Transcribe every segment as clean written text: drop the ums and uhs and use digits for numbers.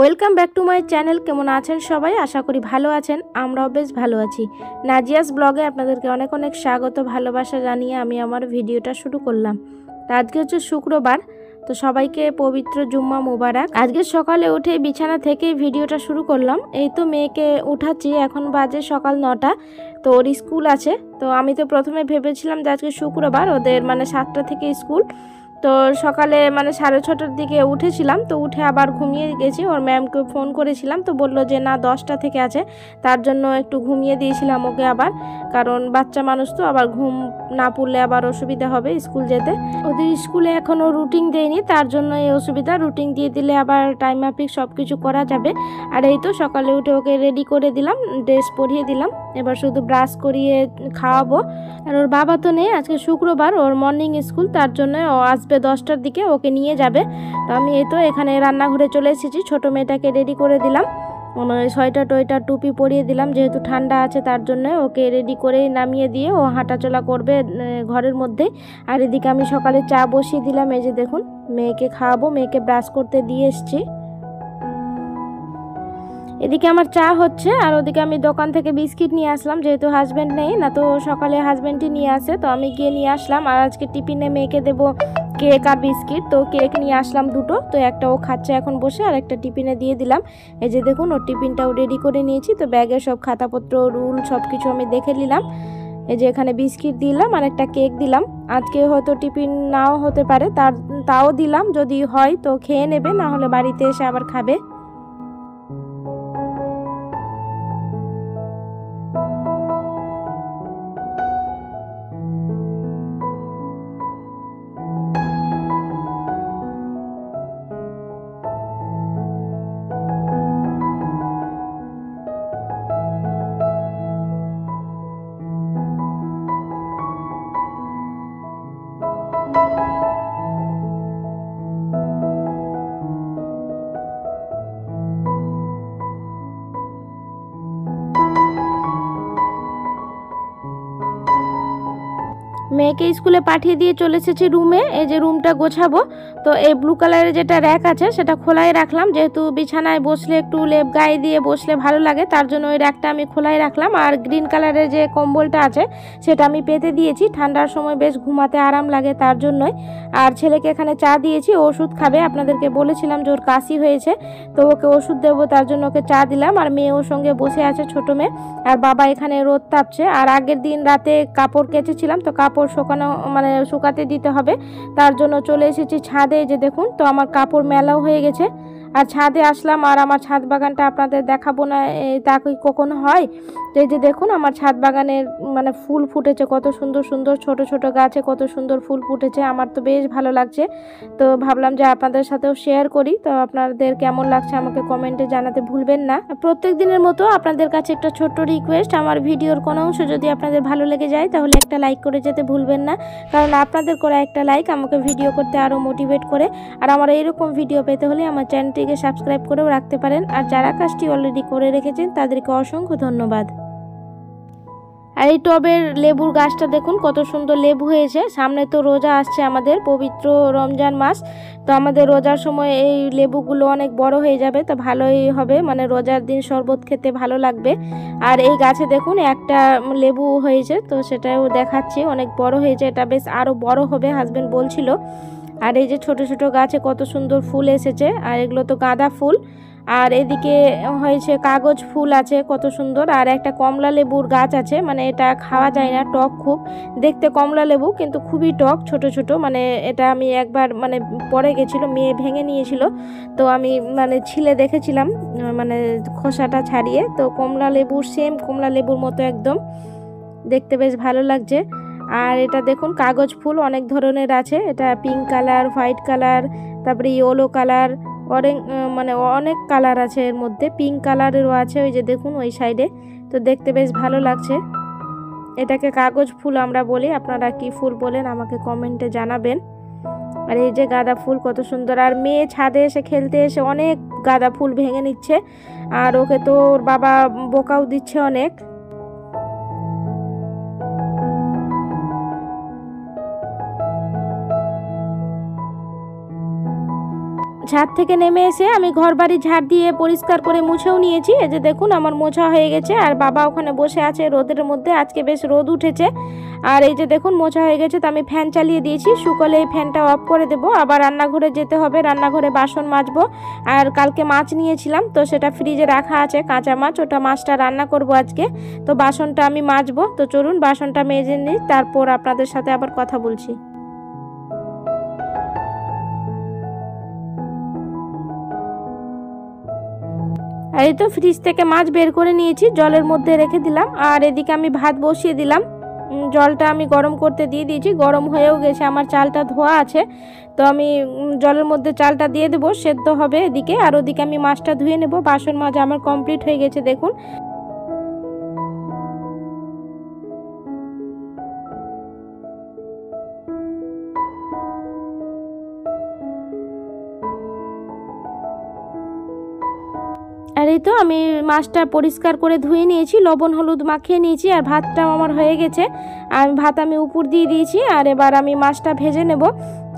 Welcome back to my channel. কেমন আছেন সবাই? আশা করি ভালো আছেন। আমরাও বেশ ভালো আছি। নাজিয়াস ব্লগে আপনাদেরকে অনেক অনেক স্বাগত, ভালোবাসা জানিয়ে আমি আমার ভিডিওটা শুরু করলাম। তো আজকে হচ্ছে শুক্রবার, তো সবাইকে পবিত্র জুম্মা মুবারক। আজকে সকালে উঠে বিছানা থেকে ভিডিওটা শুরু করলাম। এই তো মেয়েকে উঠাচ্ছি, এখন বাজে সকাল 9টা। তো ওর স্কুল আছে। তো আমি তো প্রথমে ভেবেছিলাম যে আজকে শুক্রবার, ওদের 7টা থেকে স্কুল। তো সকালে 6:30টার দিকে উঠেছিলাম, তো উঠে আবার ঘুমিয়ে গেছি। ওর ম্যামকে ফোন করেছিলাম, তো বলল যে না 10টা থেকে আছে, তার জন্য একটু ঘুমিয়ে দিয়েছিলাম ওকে আবার, কারণ বাচ্চা মানুষ তো আবার ঘুম না পড়লে আবার অসুবিধা হবে স্কুল যেতে। ওদের স্কুলে এখনও রুটিন দেয়নি, তার জন্য এই অসুবিধা। রুটিন দিয়ে দিলে আবার টাইম মাফিক সব কিছু করা যাবে। আর এই তো সকালে উঠে ওকে রেডি করে দিলাম, ড্রেস পরিয়ে দিলাম, এবার শুধু ব্রাশ করিয়ে খাওয়াবো। আর ওর বাবা তো নেই, আজকে শুক্রবার, ওর মর্নিং স্কুল, তার জন্য ও আসবে 10টার দিকে, ওকে নিয়ে যাবে। তো আমি এই তো এখানে রান্নাঘরে চলে এসেছি, ছোট মেয়েটাকে রেডি করে দিলাম, সোয়েটার টোয়েটার টুপি পরিয়ে দিলাম, যেহেতু ঠান্ডা আছে তার জন্য। ওকে রেডি করেই নামিয়ে দিয়ে ও হাঁটাচলা করবে ঘরের মধ্যে। আর এদিকে আমি সকালে চা বসিয়ে দিলাম, এই যে দেখুন মেয়েকে খাওয়াবো, মেয়েকে ব্রাশ করতে দিয়ে এসছি। এদিকে আমার চা হচ্ছে, আর ওদিকে আমি দোকান থেকে বিস্কিট নিয়ে আসলাম, যেহেতু হাজব্যান্ড নেই, না তো সকালে হাজব্যান্ডই নিয়ে আসে, তো আমি গিয়ে নিয়ে আসলাম। আর আজকে টিফিনে মেয়েকে দেবো কেক আর বিস্কিট, তো কেক নিয়ে আসলাম দুটো, তো একটা ও খাচ্ছে এখন বসে, আর একটা টিফিনে দিয়ে দিলাম। এই যে দেখুন ওর টিফিনটাও রেডি করে নিয়েছি, তো ব্যাগের সব খাতাপত্র রুল সব কিছু আমি দেখে নিলাম। এই যে এখানে বিস্কিট দিলাম আর একটা কেক দিলাম। আজকে হয়তো টিফিন নাও হতে পারে, তাও দিলাম, যদি হয় তো খেয়ে নেবে, না হলে বাড়িতে এসে আবার খাবে। মেয়েকে স্কুলে পাঠিয়ে দিয়ে চলে এসেছি রুমে। এই যে রুমটা গোছাবো, তো এই ব্লু কালারের যেটা র্যাক আছে সেটা খোলাই রাখলাম, যেহেতু বিছানায় বসলে একটু লেপ গায়ে দিয়ে বসলে ভালো লাগে, তার জন্য ওই র্যাকটা আমি খোলাই রাখলাম। আর গ্রিন কালারের যে কম্বলটা আছে সেটা আমি পেতে দিয়েছি, ঠান্ডার সময় বেশ ঘুমাতে আরাম লাগে তার জন্যই। আর ছেলেকে এখানে চা দিয়েছি, ওষুধ খাবে, আপনাদেরকে বলেছিলাম যে ওর কাশি হয়েছে, তো ওকে ওষুধ দেবো, তার জন্য ওকে চা দিলাম। আর মেয়ে ওর সঙ্গে বসে আছে, ছোট মেয়ে। আর বাবা এখানে রোদ তাপছে। আর আগের দিন রাতে কাপড় কেচেছিলাম, তো কাপড় শুকানো শুকাতে দিতে হবে, তার জন্য চলে এসেছি ছাদে। যে দেখুন, তো আমার কাপড় মেলাও হয়ে গেছে। আর ছাদে আসলাম, আর আমার ছাদ বাগানটা আপনাদের দেখাবো না তা কি কখনো হয়? তো এই যে দেখুন আমার ছাদ বাগানের ফুল ফুটেছে, কত সুন্দর সুন্দর ছোট ছোট গাছে কত সুন্দর ফুল ফুটেছে, আমার তো বেশ ভালো লাগছে। তো ভাবলাম যে আপনাদের সাথেও শেয়ার করি। তো আপনাদের কেমন লাগছে আমাকে কমেন্টে জানাতে ভুলবেন না। প্রত্যেক দিনের মতো আপনাদের কাছে একটা ছোট্ট রিকোয়েস্ট, আমার ভিডিওর কোনো অংশ যদি আপনাদের ভালো লেগে যায় তাহলে একটা লাইক করে যেতে ভুলবেন না, কারণ আপনাদের করা একটা লাইক আমাকে ভিডিও করতে আরও মোটিভেট করে। আর আমার এইরকম ভিডিও পেতে হলে আমার চ্যানেলটিকে সাবস্ক্রাইব করেও রাখতে পারেন। আর যারা কাজটি অলরেডি করে রেখেছেন তাদেরকে অসংখ্য ধন্যবাদ। আর এই টবের লেবুর গাছটা দেখুন কত সুন্দর লেবু হয়েছে। সামনে তো রোজা আসছে, আমাদের পবিত্র রমজান মাস, তো আমাদের রোজার সময় এই লেবুগুলো অনেক বড় হয়ে যাবে, তো ভালোই হবে, রোজার দিন শরবত খেতে ভালো লাগবে। আর এই গাছে দেখুন একটা লেবু হয়েছে, তো সেটাও দেখাচ্ছি, অনেক বড় হয়েছে, এটা বেশ আরও বড় হবে হাজবেন্ড বলছিল। আর এই যে ছোট ছোট গাছে কত সুন্দর ফুল এসেছে, আর এগুলো তো গাঁদা ফুল। আর এদিকে হয়েছে কাগজ ফুল আছে কত সুন্দর। আর একটা কমলা লেবুর গাছ আছে, এটা খাওয়া যায় না, টক খুব দেখতে, কমলা লেবু কিন্তু খুবই টক, ছোট ছোট। এটা আমি একবার পরে গেছিলো, মেয়ে ভেঙে নিয়েছিল, তো আমি ছিলে দেখেছিলাম, খোসাটা ছাড়িয়ে। তো কমলা লেবুর সেম কমলা লেবুর মতো একদম দেখতে, বেশ ভালো লাগছে। আর এটা দেখুন কাগজ ফুল অনেক ধরনের আছে, এটা পিঙ্ক কালার, হোয়াইট কালার, তারপরে ইয়েলো কালার, অরেঞ্জ, অনেক কালার আছে এর মধ্যে, পিঙ্ক কালারেরও আছে, ওই যে দেখুন ওই সাইডে। তো দেখতে বেশ ভালো লাগছে। এটাকে কাগজ ফুল আমরা বলি, আপনারা কি ফুল বলেন আমাকে কমেন্টে জানাবেন। আর এই যে গাঁদা ফুল কত সুন্দর। আর মেয়ে ছাদে এসে খেলতে এসে অনেক গাঁদা ফুল ভেঙে নিচ্ছে, আর ওকে তো ওর বাবা বোকাও দিচ্ছে অনেক। ছাদ থেকে নেমে এসে আমি ঘর বাড়ি ঝাড় দিয়ে পরিষ্কার করে মুছেও নিয়েছি। এই যে দেখুন আমার মোছা হয়ে গেছে, আর বাবা ওখানে বসে আছে রোদের মধ্যে, আজকে বেশ রোদ উঠেছে। আর এই যে দেখুন মোছা হয়ে গেছে, তো আমি ফ্যান চালিয়ে দিয়েছি, শুকোলে এই ফ্যানটা অফ করে দেবো। আবার রান্নাঘরে যেতে হবে, রান্নাঘরে বাসন মাজবো। আর কালকে মাছ নিয়েছিলাম, তো সেটা ফ্রিজে রাখা আছে, কাঁচা মাছ, ওটা মাছটা রান্না করব আজকে। তো বাসনটা আমি মাজবো, তো চলুন বাসনটা মেজে নিই, তারপর আপনাদের সাথে আবার কথা বলছি। আর এই তো ফ্রিজ থেকে মাছ বের করে নিয়েছি, জলের মধ্যে রেখে দিলাম। আর এদিকে আমি ভাত বসিয়ে দিলাম, জলটা আমি গরম করতে দিয়ে দিয়েছি, গরম হয়েও গেছে, আমার চালটা ধোয়া আছে। তো আমি জলের মধ্যে চালটা দিয়ে দেবো, সেদ্ধ হবে এদিকে। আর ওদিকে আমি মাছটা ধুয়ে নেব। বাসন মাজা আমার কমপ্লিট হয়ে গেছে দেখুন। আর এই তো আমি মাছটা পরিষ্কার করে ধুয়ে নিয়েছি, লবণ হলুদ মাখিয়ে নিয়েছি, আর ভাতটাও আমার হয়ে গেছে। আর ভাত আমি উপর দিয়ে দিয়েছি, আর এবার আমি মাছটা ভেজে নেব।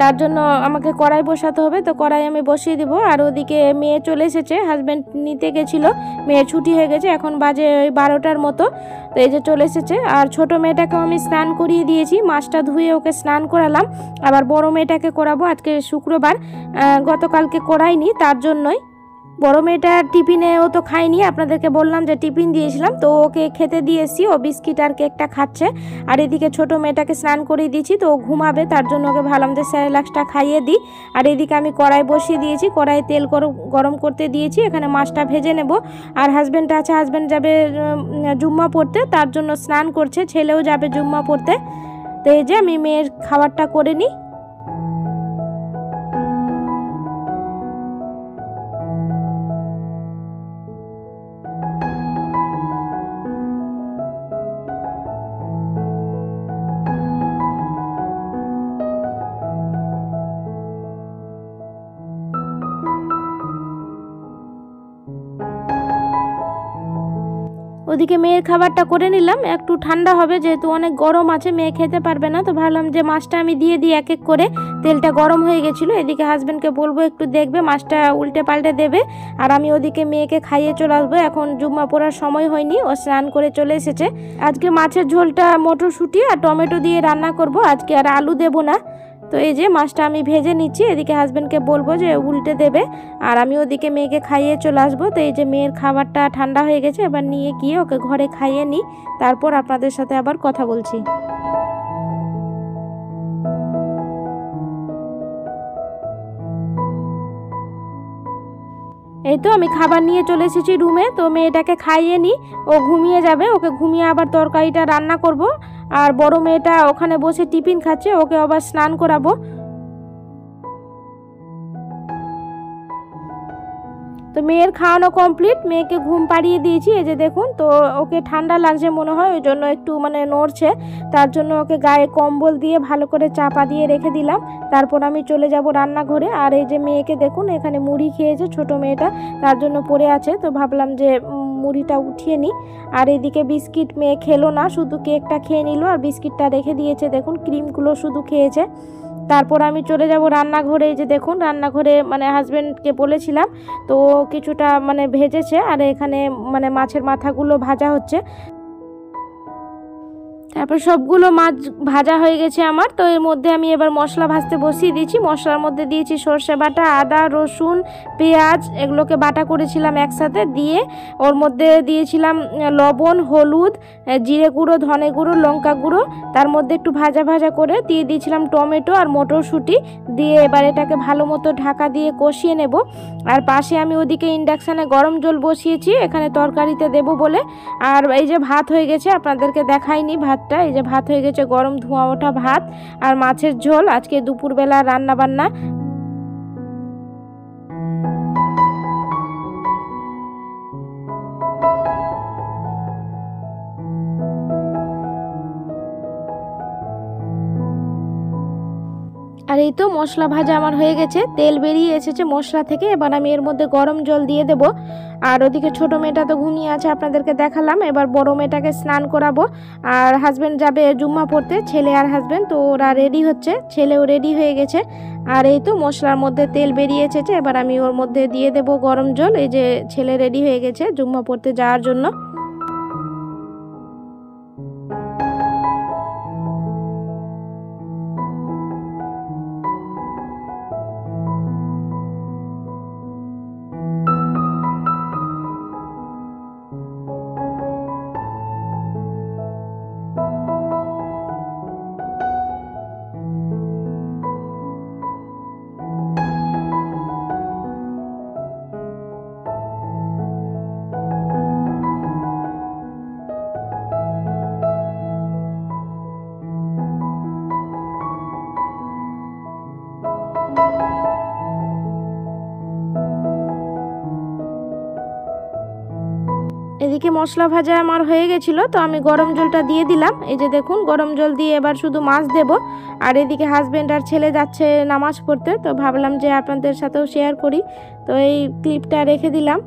তার জন্য আমাকে কড়াই বসাতে হবে, তো কড়াই আমি বসিয়ে দেবো। আর ওদিকে মেয়ে চলে এসেছে, হাজব্যান্ড নিতে গেছিলো, মেয়ের ছুটি হয়ে গেছে, এখন বাজে ওই 12টার মতো। তো এই যে চলে এসেছে। আর ছোট মেয়েটাকেও আমি স্নান করিয়ে দিয়েছি, মাছটা ধুয়ে ওকে স্নান করালাম। আবার বড় মেয়েটাকে করাবো, আজকে শুক্রবার, গতকালকে করাইনি, তার জন্যই। বড় মেয়েটার টিফিনে ও তো খায়নি, আপনাদেরকে বললাম যে টিফিন দিয়েছিলাম, তো ওকে খেতে দিয়েছি, ও বিস্কিট আর কেকটা খাচ্ছে। আর এদিকে ছোট মেয়েটাকে স্নান করিয়ে দিয়েছি, তো ও ঘুমাবে, তার জন্য ওকে ভাবলাম যে স্যারেলাক্সটা খাইয়ে দিই। আর এদিকে আমি কড়াই বসিয়ে দিয়েছি, কড়াই তেল গরম করতে দিয়েছি, এখানে মাছটা ভেজে নেব। আর হাজব্যান্ড আছে, হাজব্যান্ড যাবে জুম্মা পড়তে, তার জন্য স্নান করছে, ছেলেও যাবে জুম্মা পড়তে। তো এই যে আমি মেয়ের খাবারটা করে নিই। ওদিকে মেয়ের খাবারটা করে নিলাম, একটু ঠান্ডা হবে, যেহেতু অনেক গরম আছে, মেয়ে খেতে পারবে না। তো ভাবলাম যে মাছটা আমি দিয়ে দিই এক এক করে, তেলটা গরম হয়ে গেছিলো। এদিকে হাজব্যান্ডকে বলবো একটু দেখবে, মাছটা উল্টে পাল্টে দেবে। আর আমি ওদিকে মেয়েকে খাইয়ে চলে আসবো, এখন জুম্মা পড়ার সময় হয়নি, ও স্নান করে চলে এসেছে। আজকে মাছের ঝোলটা মটরশুঁটি আর টমেটো দিয়ে রান্না করব আজকে, আর আলু দেবো না। তো এই যে মাছটা আমি ভেজে নিচ্ছি, এদিকে হাজব্যান্ডকে বলবো যে উল্টে দেবে, আর আমি ওদিকে মেয়েকে খাইয়ে চলে আসবো। তো এই যে মেয়ের খাবারটা ঠান্ডা হয়ে গেছে, এবার নিয়ে গিয়ে ওকে ঘরে খাইয়ে নিই, তারপর আপনাদের সাথে আবার কথা বলছি। এই তো আমি খাবার নিয়ে চলে এসেছি রুমে, তো মেয়েটাকে খাইয়ে নিই, ও ঘুমিয়ে যাবে, ওকে ঘুমিয়ে আবার তরকারিটা রান্না করব। আর বড় মেয়েটা ওখানে বসে টিফিন খাচ্ছে, ওকে আবার স্নান করাবো। তো মেয়ের খাওয়ানো কমপ্লিট, মেয়েকে ঘুম পাড়িয়ে দিয়েছি। এই যে দেখুন, তো ওকে ঠান্ডা লাগছে মনে হয়, ওই জন্য একটু মানে নড়ছে, তার জন্য ওকে গায়ে কম্বল দিয়ে ভালো করে চাপা দিয়ে রেখে দিলাম। তারপর আমি চলে যাব রান্নাঘরে। আর এই যে মেয়েকে দেখুন, এখানে মুড়ি খেয়েছে ছোট মেয়েটা, তার জন্য পড়ে আছে, তো ভাবলাম যে মুড়িটা উঠিয়ে নিই। আর এদিকে বিস্কিট মেয়ে খেলো না, শুধু কেকটা খেয়ে নিল, আর বিস্কিটটা রেখে দিয়েছে, দেখুন ক্রিমগুলো শুধু খেয়েছে। তারপর আমি চলে যাব রান্নাঘরে। এই যে দেখুন রান্নাঘরে মানে হাজব্যান্ডকে বলেছিলাম, তো কিছুটা মানে ভেজেছে, আর এখানে মানে মাছের মাথাগুলো ভাজা হচ্ছে। তারপর সবগুলো মাছ ভাজা হয়ে গেছে আমার। তো এর মধ্যে আমি এবার মশলা ভাজতে বসিয়ে দিয়েছি। মশলার মধ্যে দিয়েছি সর্ষে বাটা, আদা রসুন পেঁয়াজ, এগুলোকে বাটা করেছিলাম একসাথে, দিয়ে ওর মধ্যে দিয়েছিলাম লবণ হলুদ জিরে গুঁড়ো ধনে গুঁড়ো লঙ্কা গুঁড়ো, তার মধ্যে একটু ভাজা ভাজা করে দিয়ে দিয়েছিলাম টমেটো আর মটরশুঁটি, দিয়ে এবার এটাকে ভালো মতো ঢাকা দিয়ে কষিয়ে নেব। আর পাশে আমি ওদিকে ইন্ডাকশানে গরম জল বসিয়েছি, এখানে তরকারিতে দেব বলে। আর এই যে ভাত হয়ে গেছে, আপনাদেরকে দেখাইনি ভাতটা, এই যে ভাত হয়ে গেছে, গরম ধোঁয়া ওঠা ভাত আর মাছের ঝোল, আজকে দুপুরবেলা রান্না বান্না। আর এই তো মশলা ভাজা আমার হয়ে গেছে, তেল বেরিয়ে এসেছে মশলা থেকে। এবার আমি এর মধ্যে গরম জল দিয়ে দেব। আর ওদিকে ছোট মেয়েটা তো ঘুমিয়ে আছে, আপনাদেরকে দেখালাম। এবার বড় মেয়েটাকে স্নান করাবো। আর হাজব্যান্ড যাবে জুম্মা পড়তে, ছেলে আর হাজব্যান্ড, তো ওরা রেডি হচ্ছে, ছেলেও রেডি হয়ে গেছে। আর এই তো মশলার মধ্যে তেল বেরিয়ে এসেছে, এবার আমি ওর মধ্যে দিয়ে দেব গরম জল। এই যে ছেলে রেডি হয়ে গেছে জুম্মা পড়তে যাওয়ার জন্য। এদিকে মশলা ভাজা আমার হয়ে গেছিলো, তো আমি গরম জলটা দিয়ে দিলাম। এই যে দেখুন গরম জল দিয়ে এবার শুধু মাছ দেব। আর এদিকে হাজবেন্ড আর ছেলে যাচ্ছে নামাজ পড়তে, তো ভাবলাম যে আপনাদের সাথেও শেয়ার করি, তো এই ক্লিপটা রেখে দিলাম।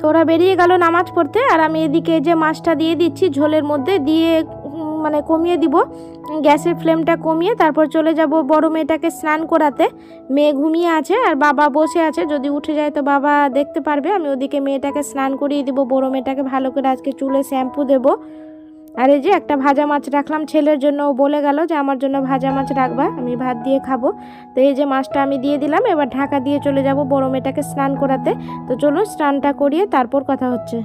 তো ওরা বেরিয়ে গেল নামাজ পড়তে, আর আমি এদিকে যে মাছটা দিয়ে দিচ্ছি ঝোলের মধ্যে দিয়ে মানে কমিয়ে দিব গ্যাসের ফ্লেমটা কমিয়ে, তারপর চলে যাব বড় মেয়েটাকে স্নান করাতে। মেয়ে ঘুমিয়ে আছে আর বাবা বসে আছে, যদি উঠে যায় তো বাবা দেখতে পারবে। আমি ওদিকে মেয়েটাকে স্নান করিয়ে দিব, বড় মেয়েটাকে ভালো করে আজকে চুলে শ্যাম্পু দেব। আর এই যে একটা ভাজা মাছ রাখলাম ছেলের জন্য, ও বলে গেল যে আমার জন্য ভাজা মাছ রাখবা, আমি ভাত দিয়ে খাবো। তো এই যে মাছটা আমি দিয়ে দিলাম, এবার ঢাকা দিয়ে চলে যাব বড় মেয়েটাকে স্নান করাতে। তো চলো স্নানটা করিয়ে তারপর কথা হচ্ছে।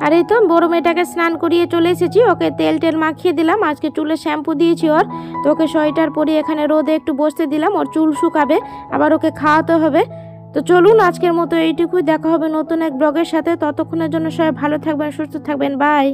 আর এই তো বড় মেয়েটাকে স্নান করিয়ে চলে এসেছি, ওকে তেল টেল মাখিয়ে দিলাম, আজকে চুলে শ্যাম্পু দিয়েছি ওর। তো ওকে সোয়েটার পরিয়ে এখানে রোদে একটু বসতে দিলাম, ওর চুল শুকাবে, আবার ওকে খাওয়াতে হবে। তো চলুন আজকের মতো এইটুকুই, দেখা হবে নতুন এক ব্লগের সাথে। ততক্ষণের জন্য সবাই ভালো থাকবেন, সুস্থ থাকবেন, বাই।